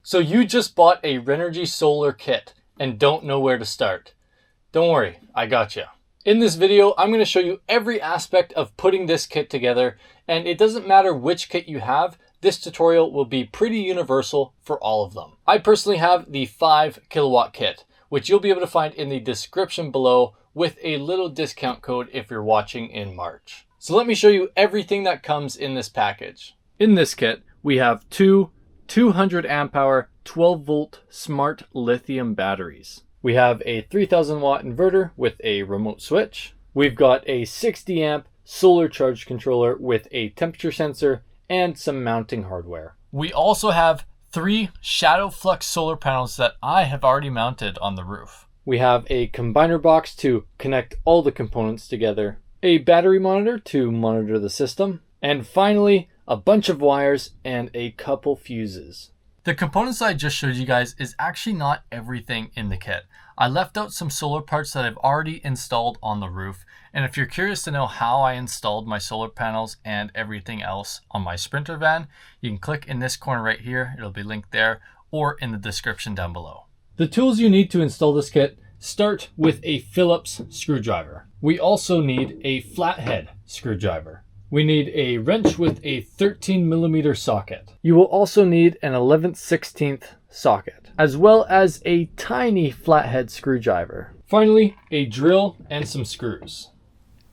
So you just bought a Renogy solar kit and don't know where to start. Don't worry, I got you. In this video, I'm going to show you every aspect of putting this kit together, and it doesn't matter which kit you have, this tutorial will be pretty universal for all of them. I personally have the 5 kilowatt kit, which you'll be able to find in the description below with a little discount code if you're watching in March. So let me show you everything that comes in this package. In this kit, we have two 200 amp hour 12 volt smart lithium batteries. We have a 3000 watt inverter with a remote switch. We've got a 60 amp solar charge controller with a temperature sensor and some mounting hardware. We also have 3 shadow flux solar panels that I have already mounted on the roof. We have a combiner box to connect all the components together, a battery monitor to monitor the system, and finally, a bunch of wires and a couple fuses. The components I just showed you guys is actually not everything in the kit. I left out some solar parts that I've already installed on the roof. And if you're curious to know how I installed my solar panels and everything else on my Sprinter van, you can click in this corner right here. It'll be linked there or in the description down below. The tools you need to install this kit start with a Phillips screwdriver. We also need a flathead screwdriver. We need a wrench with a 13mm socket. You will also need an 11/16 socket, as well as a tiny flathead screwdriver. Finally, a drill and some screws.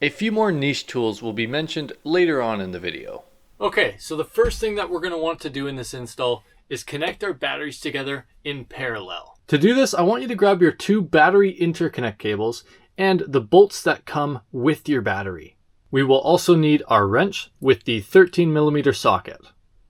A few more niche tools will be mentioned later on in the video. Okay, so the first thing that we're going to want to do in this install is connect our batteries together in parallel. To do this, I want you to grab your 2 battery interconnect cables and the bolts that come with your battery. We will also need our wrench with the 13mm socket.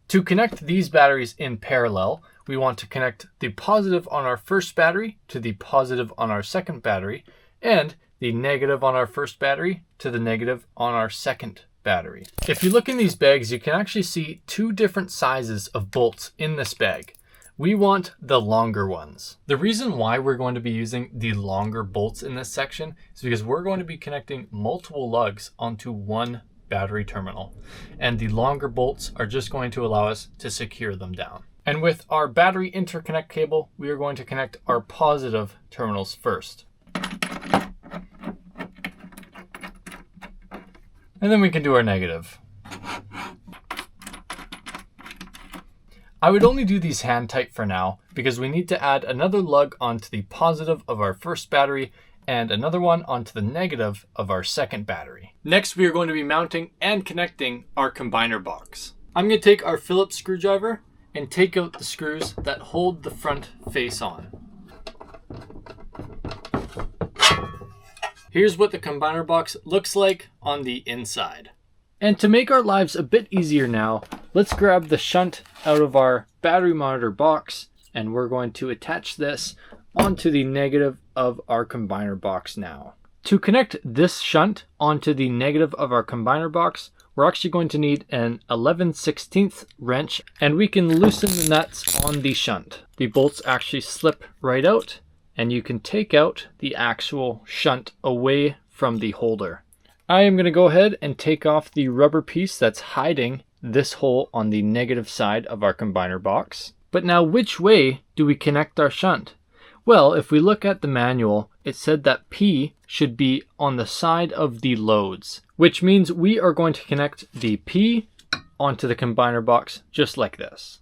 To connect these batteries in parallel, we want to connect the positive on our first battery to the positive on our second battery, and the negative on our first battery to the negative on our second battery. If you look in these bags, you can actually see 2 different sizes of bolts in this bag. We want the longer ones. The reason why we're going to be using the longer bolts in this section is because we're going to be connecting multiple lugs onto one battery terminal. And the longer bolts are just going to allow us to secure them down. And with our battery interconnect cable, we are going to connect our positive terminals first. And then we can do our negative. I would only do these hand tight for now because we need to add another lug onto the positive of our first battery and another one onto the negative of our second battery. Next, we are going to be mounting and connecting our combiner box. I'm going to take our Phillips screwdriver and take out the screws that hold the front face on. Here's what the combiner box looks like on the inside. And to make our lives a bit easier now, let's grab the shunt out of our battery monitor box and we're going to attach this onto the negative of our combiner box now. To connect this shunt onto the negative of our combiner box, we're actually going to need an 11/16 wrench and we can loosen the nuts on the shunt. The bolts actually slip right out and you can take out the actual shunt away from the holder. I am going to go ahead and take off the rubber piece that's hiding this hole on the negative side of our combiner box. But now which way do we connect our shunt? Well, if we look at the manual, it said that P should be on the side of the loads, which means we are going to connect the P onto the combiner box just like this.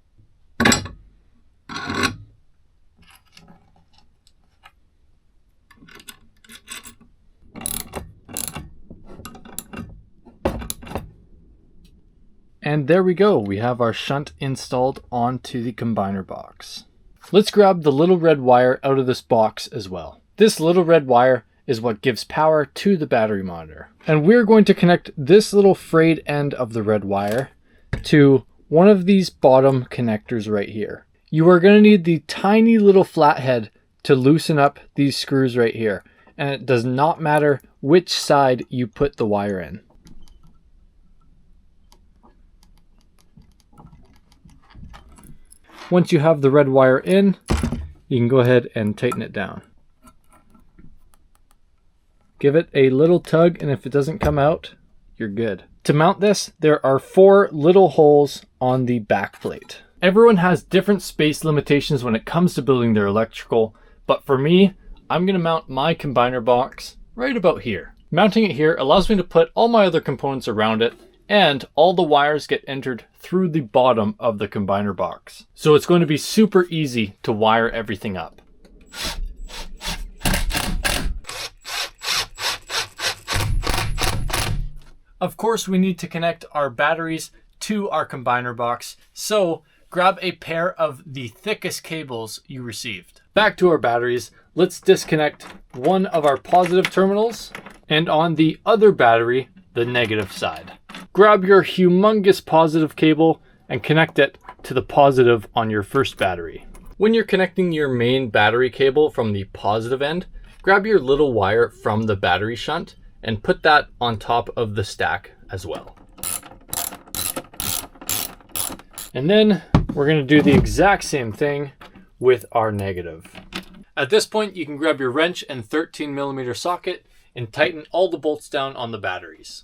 And there we go, we have our shunt installed onto the combiner box. Let's grab the little red wire out of this box as well. This little red wire is what gives power to the battery monitor. And we're going to connect this little frayed end of the red wire to one of these bottom connectors right here. You are going to need the tiny little flathead to loosen up these screws right here. And it does not matter which side you put the wire in. Once you have the red wire in, you can go ahead and tighten it down. Give it a little tug, and if it doesn't come out, you're good. To mount this, there are 4 little holes on the back plate. Everyone has different space limitations when it comes to building their electrical, but for me, I'm going to mount my combiner box right about here. Mounting it here allows me to put all my other components around it, and all the wires get entered through the bottom of the combiner box. So it's going to be super easy to wire everything up. Of course, we need to connect our batteries to our combiner box, so grab a pair of the thickest cables you received. Back to our batteries, let's disconnect one of our positive terminals, and on the other battery, the negative side. Grab your humongous positive cable and connect it to the positive on your first battery. When you're connecting your main battery cable from the positive end, grab your little wire from the battery shunt and put that on top of the stack as well. And then we're going to do the exact same thing with our negative. At this point, you can grab your wrench and 13mm socket and tighten all the bolts down on the batteries.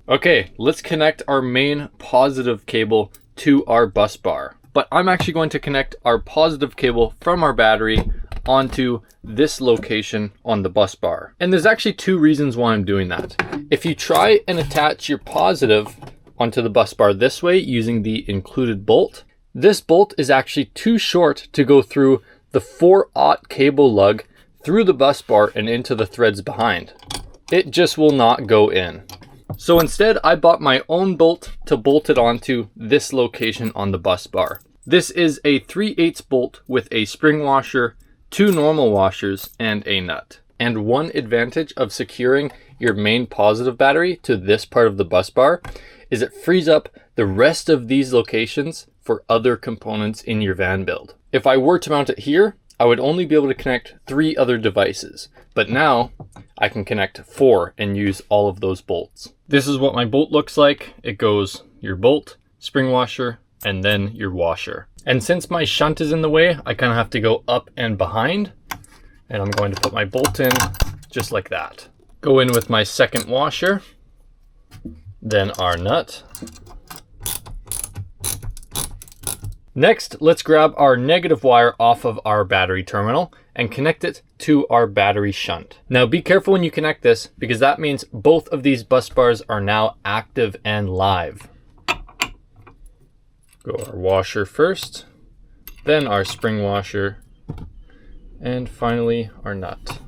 Okay, let's connect our main positive cable to our bus bar. But I'm actually going to connect our positive cable from our battery onto this location on the bus bar. And there's actually two reasons why I'm doing that. If you try and attach your positive onto the bus bar this way using the included bolt, this bolt is actually too short to go through the 4/0 cable lug through the bus bar and into the threads behind. It just will not go in. So instead, I bought my own bolt to bolt it onto this location on the bus bar. This is a 3/8 bolt with a spring washer, 2 normal washers, and a nut. And one advantage of securing your main positive battery to this part of the bus bar is it frees up the rest of these locations for other components in your van build. If I were to mount it here, I would only be able to connect 3 other devices, but now I can connect 4 and use all of those bolts. This is what my bolt looks like. It goes your bolt, spring washer, and then your washer. And since my shunt is in the way, I kind of have to go up and behind, and I'm going to put my bolt in just like that. Go in with my second washer, then our nut. Next, let's grab our negative wire off of our battery terminal and connect it to our battery shunt. Now be careful when you connect this because that means both of these bus bars are now active and live. Go our washer first, then our spring washer, and finally our nut.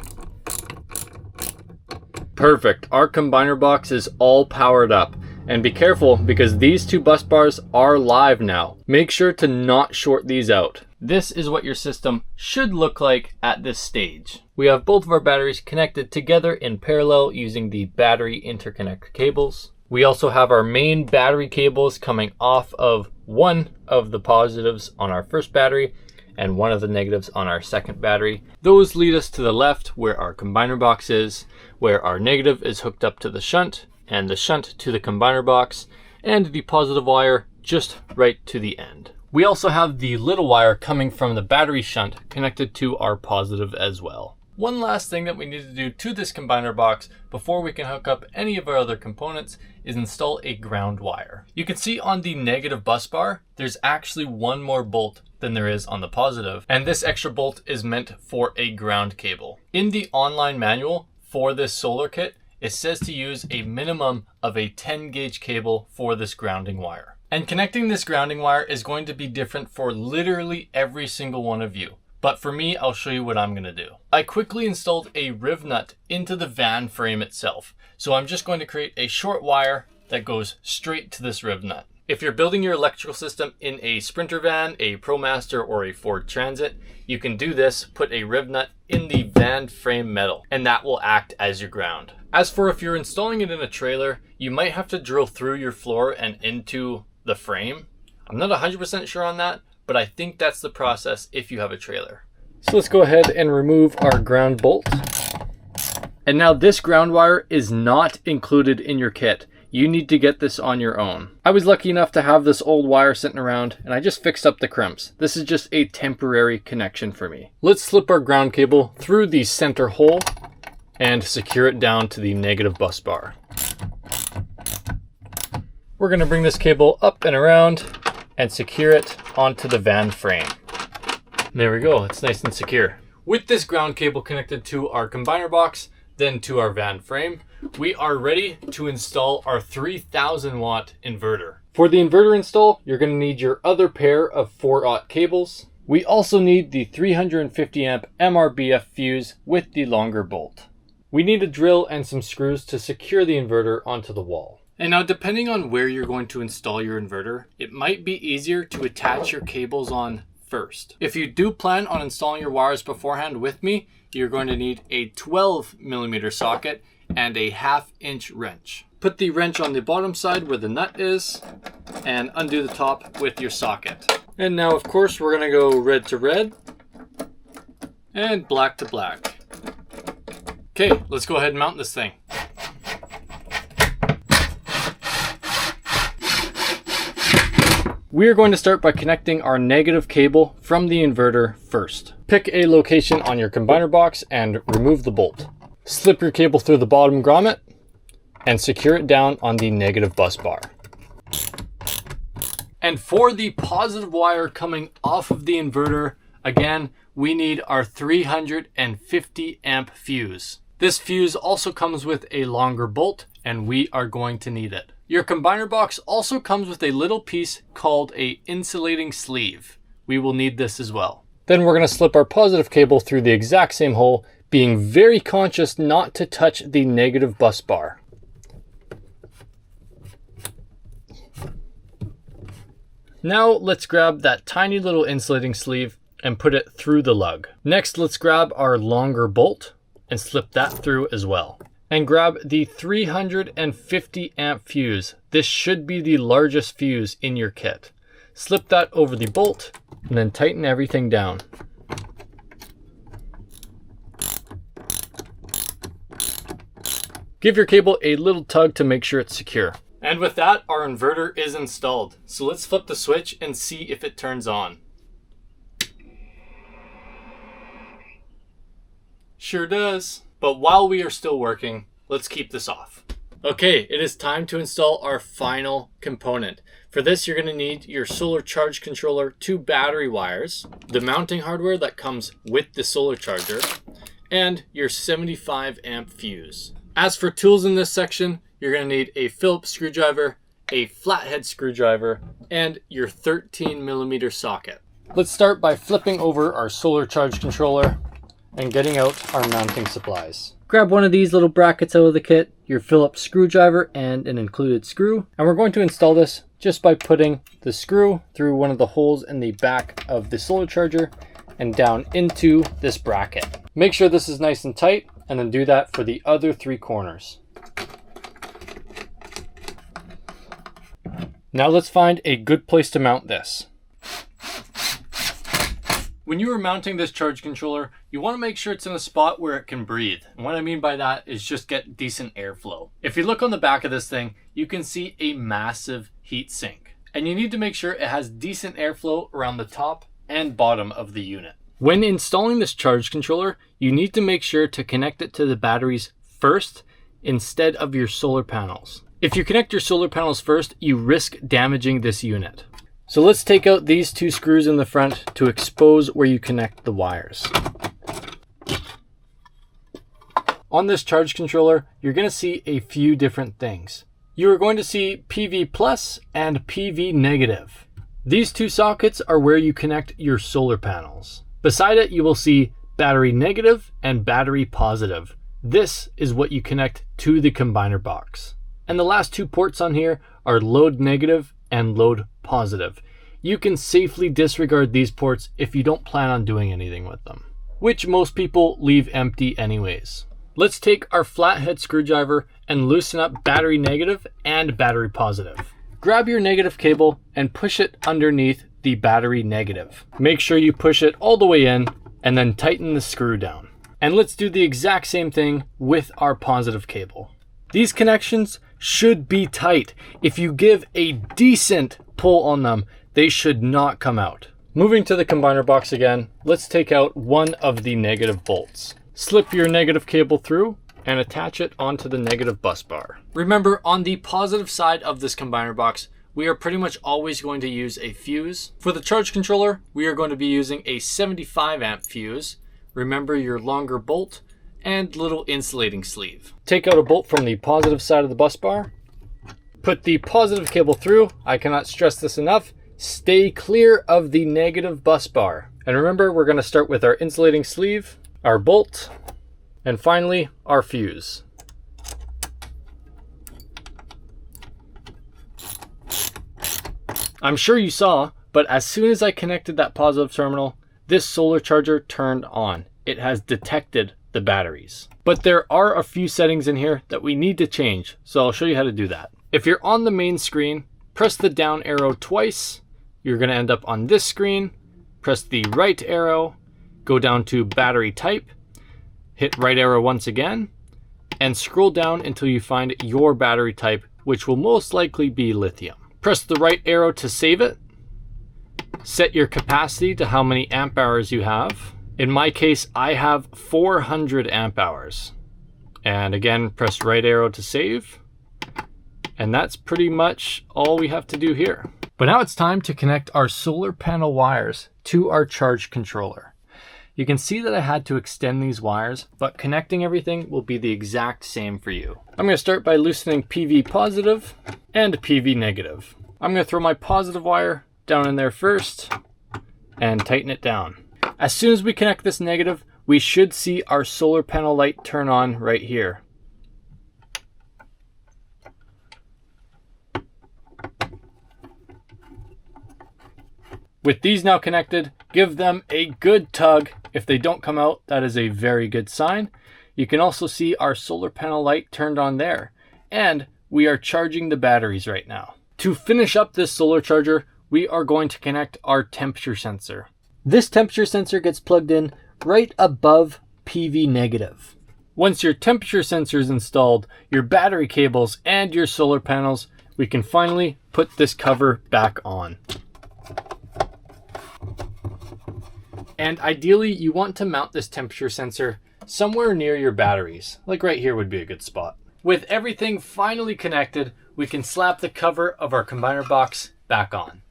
Perfect, our combiner box is all powered up. And be careful because these 2 bus bars are live now. Make sure to not short these out. This is what your system should look like at this stage. We have both of our batteries connected together in parallel using the battery interconnect cables. We also have our main battery cables coming off of one of the positives on our first battery and one of the negatives on our second battery. Those lead us to the left where our combiner box is, where our negative is hooked up to the shunt, and the shunt to the combiner box, and the positive wire just right to the end. We also have the little wire coming from the battery shunt connected to our positive as well. One last thing that we need to do to this combiner box before we can hook up any of our other components is install a ground wire. You can see on the negative bus bar, there's actually one more bolt than there is on the positive, and this extra bolt is meant for a ground cable. In the online manual for this solar kit, it says to use a minimum of a 10 gauge cable for this grounding wire. And connecting this grounding wire is going to be different for literally every single one of you. But for me, I'll show you what I'm gonna do. I quickly installed a riv nut into the van frame itself. So I'm just going to create a short wire that goes straight to this riv nut. If you're building your electrical system in a Sprinter van, a ProMaster, or a Ford Transit, you can do this, put a riv nut in the van frame metal, and that will act as your ground. As for if you're installing it in a trailer, you might have to drill through your floor and into the frame. I'm not 100% sure on that, but I think that's the process if you have a trailer. So let's go ahead and remove our ground bolt. And now this ground wire is not included in your kit. You need to get this on your own. I was lucky enough to have this old wire sitting around and I just fixed up the crimps. This is just a temporary connection for me. Let's slip our ground cable through the center hole and secure it down to the negative bus bar. We're going to bring this cable up and around and secure it onto the van frame. There we go, it's nice and secure. With this ground cable connected to our combiner box, then to our van frame, we are ready to install our 3000 watt inverter. For the inverter install, you're going to need your other pair of 4/0 cables. We also need the 350 amp MRBF fuse with the longer bolt. We need a drill and some screws to secure the inverter onto the wall. And now, depending on where you're going to install your inverter, it might be easier to attach your cables on first. If you do plan on installing your wires beforehand with me, you're going to need a 12mm socket and a 1/2 inch wrench. Put the wrench on the bottom side where the nut is and undo the top with your socket. And now, of course, we're going to go red to red and black to black. Okay, let's go ahead and mount this thing. We are going to start by connecting our negative cable from the inverter first. Pick a location on your combiner box and remove the bolt. Slip your cable through the bottom grommet and secure it down on the negative bus bar. And for the positive wire coming off of the inverter, again, we need our 350 amp fuse. This fuse also comes with a longer bolt, and we are going to need it. Your combiner box also comes with a little piece called a insulating sleeve. We will need this as well. Then we're going to slip our positive cable through the exact same hole, being very conscious not to touch the negative bus bar. Now let's grab that tiny little insulating sleeve and put it through the lug. Next, let's grab our longer bolt and slip that through as well. And grab the 350 amp fuse. This should be the largest fuse in your kit. Slip that over the bolt and then tighten everything down. Give your cable a little tug to make sure it's secure. And with that, our inverter is installed. So let's flip the switch and see if it turns on. Sure does. But while we are still working, let's keep this off. Okay, it is time to install our final component. For this, you're going to need your solar charge controller, 2 battery wires, the mounting hardware that comes with the solar charger, and your 75 amp fuse. As for tools in this section, you're going to need a Phillips screwdriver, a flathead screwdriver, and your 13mm socket. Let's start by flipping over our solar charge controller and getting out our mounting supplies. Grab one of these little brackets out of the kit, your Phillips screwdriver and an included screw. And we're going to install this just by putting the screw through one of the holes in the back of the solar charger and down into this bracket. Make sure this is nice and tight, and then do that for the other 3 corners. Now let's find a good place to mount this. When you are mounting this charge controller, you want to make sure it's in a spot where it can breathe. And what I mean by that is just get decent airflow. If you look on the back of this thing, you can see a massive heat sink. And you need to make sure it has decent airflow around the top and bottom of the unit. When installing this charge controller, you need to make sure to connect it to the batteries first instead of your solar panels. If you connect your solar panels first, you risk damaging this unit. So let's take out these 2 screws in the front to expose where you connect the wires. On this charge controller, you're going to see a few different things. You are going to see PV plus and PV negative. These 2 sockets are where you connect your solar panels. Beside it, you will see battery negative and battery positive. This is what you connect to the combiner box. And the last 2 ports on here are load negative and load positive. You can safely disregard these ports if you don't plan on doing anything with them, which most people leave empty anyways. Let's take our flathead screwdriver and loosen up battery negative and battery positive. Grab your negative cable and push it underneath the battery negative. Make sure you push it all the way in and then tighten the screw down. And let's do the exact same thing with our positive cable. These connections should be tight. If you give a decent pull on them, they should not come out. Moving to the combiner box again, let's take out one of the negative bolts. Slip your negative cable through and attach it onto the negative bus bar. Remember, on the positive side of this combiner box, we are pretty much always going to use a fuse. For the charge controller, we are going to be using a 75 amp fuse. Remember your longer bolt and little insulating sleeve. Take out a bolt from the positive side of the bus bar. Put the positive cable through. I cannot stress this enough. Stay clear of the negative bus bar. And remember, we're going to start with our insulating sleeve, our bolt, and finally our fuse. I'm sure you saw, but as soon as I connected that positive terminal, this solar charger turned on. It has detected the batteries. But there are a few settings in here that we need to change, so I'll show you how to do that. If you're on the main screen, press the down arrow twice. You're going to end up on this screen. Press the right arrow, go down to battery type, hit right arrow once again, and scroll down until you find your battery type, which will most likely be lithium. Press the right arrow to save it. Set your capacity to how many amp hours you have. In my case, I have 400 amp hours. And again, press right arrow to save. And that's pretty much all we have to do here. But now it's time to connect our solar panel wires to our charge controller. You can see that I had to extend these wires, but connecting everything will be the exact same for you. I'm going to start by loosening PV positive and PV negative. I'm going to throw my positive wire down in there first and tighten it down. As soon as we connect this negative, we should see our solar panel light turn on right here. With these now connected, give them a good tug. If they don't come out, that is a very good sign. You can also see our solar panel light turned on there. And we are charging the batteries right now. To finish up this solar charger, we are going to connect our temperature sensor. This temperature sensor gets plugged in right above PV negative. Once your temperature sensor is installed, your battery cables, and your solar panels, we can finally put this cover back on. And ideally, you want to mount this temperature sensor somewhere near your batteries, like right here would be a good spot. With everything finally connected, we can slap the cover of our combiner box back on.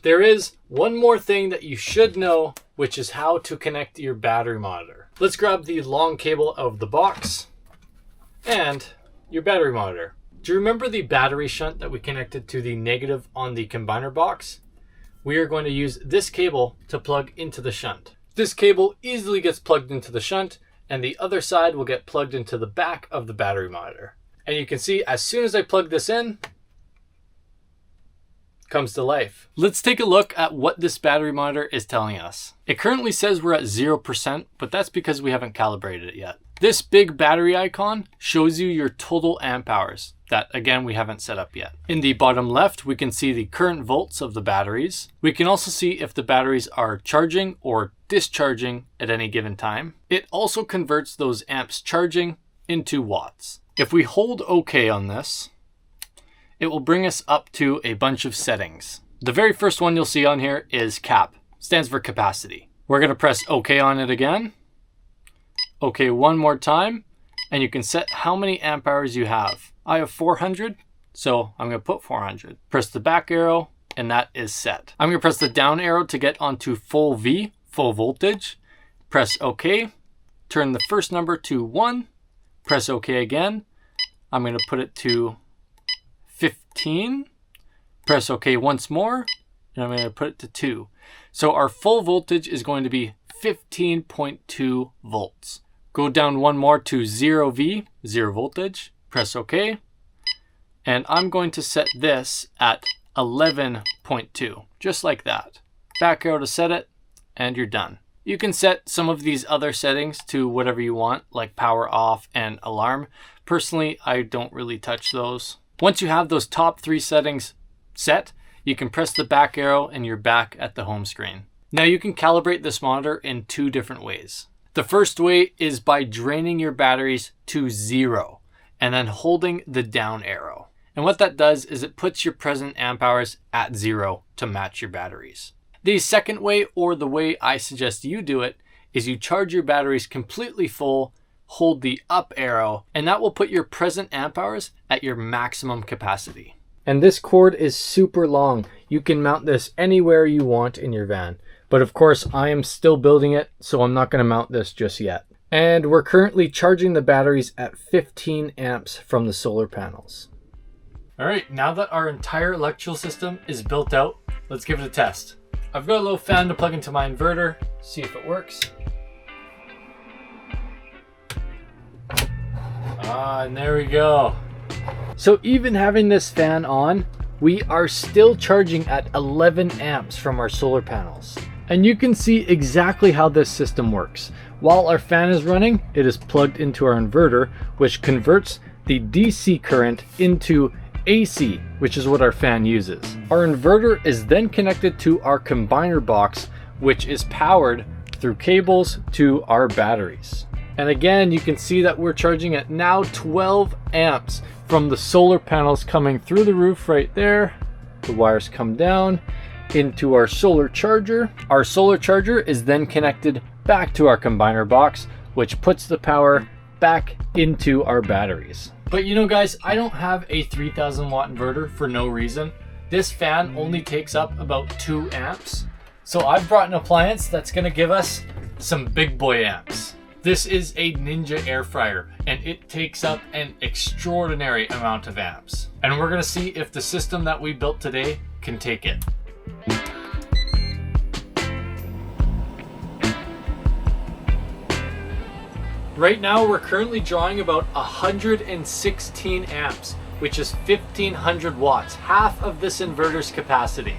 There is one more thing that you should know, which is how to connect your battery monitor. Let's grab the long cable out of the box and your battery monitor. Do you remember the battery shunt that we connected to the negative on the combiner box? We are going to use this cable to plug into the shunt. This cable easily gets plugged into the shunt, and the other side will get plugged into the back of the battery monitor. And you can see as soon as I plug this in, it comes to life. Let's take a look at what this battery monitor is telling us. It currently says we're at 0%, but that's because we haven't calibrated it yet. This big battery icon shows you your total amp hours. That, again, we haven't set up yet. In the bottom left, we can see the current volts of the batteries. We can also see if the batteries are charging or discharging at any given time. It also converts those amps charging into watts. If we hold OK on this, it will bring us up to a bunch of settings. The very first one you'll see on here is CAP, stands for capacity. We're going to press OK on it again. OK one more time, and you can set how many amp hours you have. I have 400, so I'm going to put 400. Press the back arrow, and that is set. I'm going to press the down arrow to get onto full V, full voltage. Press OK. Turn the first number to 1. Press OK again. I'm going to put it to 15. Press OK once more, and I'm going to put it to 2. So our full voltage is going to be 15.2 volts. Go down one more to 0V, 0 voltage. Press OK. And I'm going to set this at 11.2, just like that. Back arrow to set it, and you're done. You can set some of these other settings to whatever you want, like power off and alarm. Personally, I don't really touch those. Once you have those top 3 settings set, you can press the back arrow and you're back at the home screen. Now you can calibrate this monitor in 2 different ways. The first way is by draining your batteries to 0 and then holding the down arrow. And what that does is it puts your present amp hours at 0 to match your batteries. The second way, or the way I suggest you do it, is you charge your batteries completely full, hold the up arrow, and that will put your present amp hours at your maximum capacity. And this cord is super long. You can mount this anywhere you want in your van. But of course, I am still building it, so I'm not going to mount this just yet. And we're currently charging the batteries at 15 amps from the solar panels. All right, now that our entire electrical system is built out, let's give it a test. I've got a little fan to plug into my inverter, see if it works. And there we go. So even having this fan on, we are still charging at 11 amps from our solar panels. And you can see exactly how this system works. While our fan is running, it is plugged into our inverter, which converts the DC current into AC, which is what our fan uses. Our inverter is then connected to our combiner box, which is powered through cables to our batteries. And again, you can see that we're charging at now 12 amps from the solar panels coming through the roof right there. The wires come down into our solar charger. Our solar charger is then connected back to our combiner box, which puts the power back into our batteries. But you know guys, I don't have a 3000 watt inverter for no reason. This fan only takes up about 2 amps. So I've brought an appliance that's gonna give us some big boy amps. This is a Ninja air fryer, and it takes up an extraordinary amount of amps. And we're gonna see if the system that we built today can take it. Right now, we're currently drawing about 116 amps, which is 1500 watts, half of this inverter's capacity.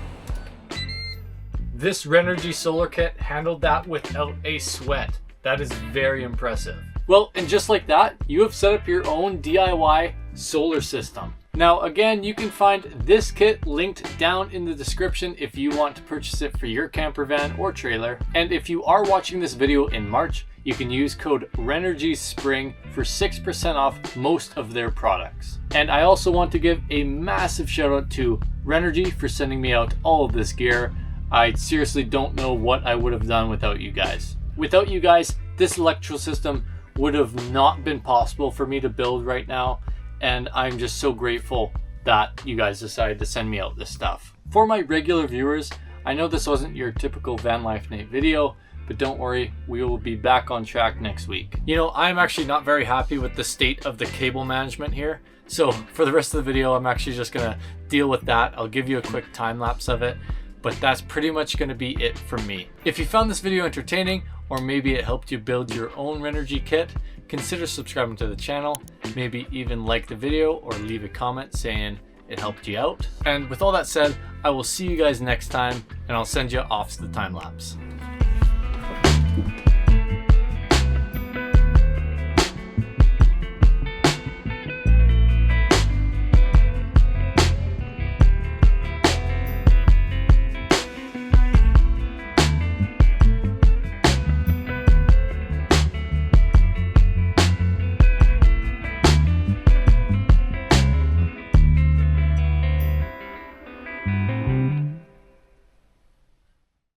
This Renogy solar kit handled that without a sweat. That is very impressive. Well, and just like that, you have set up your own DIY solar system. Now, again, you can find this kit linked down in the description if you want to purchase it for your camper van or trailer. And if you are watching this video in March, you can use code RENERGYSPRING for 6% off most of their products. And I also want to give a massive shout out to Renogy for sending me out all of this gear. I seriously don't know what I would have done without you guys. Without you guys, this electrical system would have not been possible for me to build right now. And I'm just so grateful that you guys decided to send me out this stuff. For my regular viewers, I know this wasn't your typical Van Life Nate video, but don't worry, we will be back on track next week. You know, I'm actually not very happy with the state of the cable management here. So for the rest of the video, I'm actually just gonna deal with that. I'll give you a quick time lapse of it, but that's pretty much gonna be it from me. If you found this video entertaining, or maybe it helped you build your own Renogy kit, consider subscribing to the channel, maybe even like the video or leave a comment saying it helped you out. And with all that said, I will see you guys next time, and I'll send you off to the time lapse.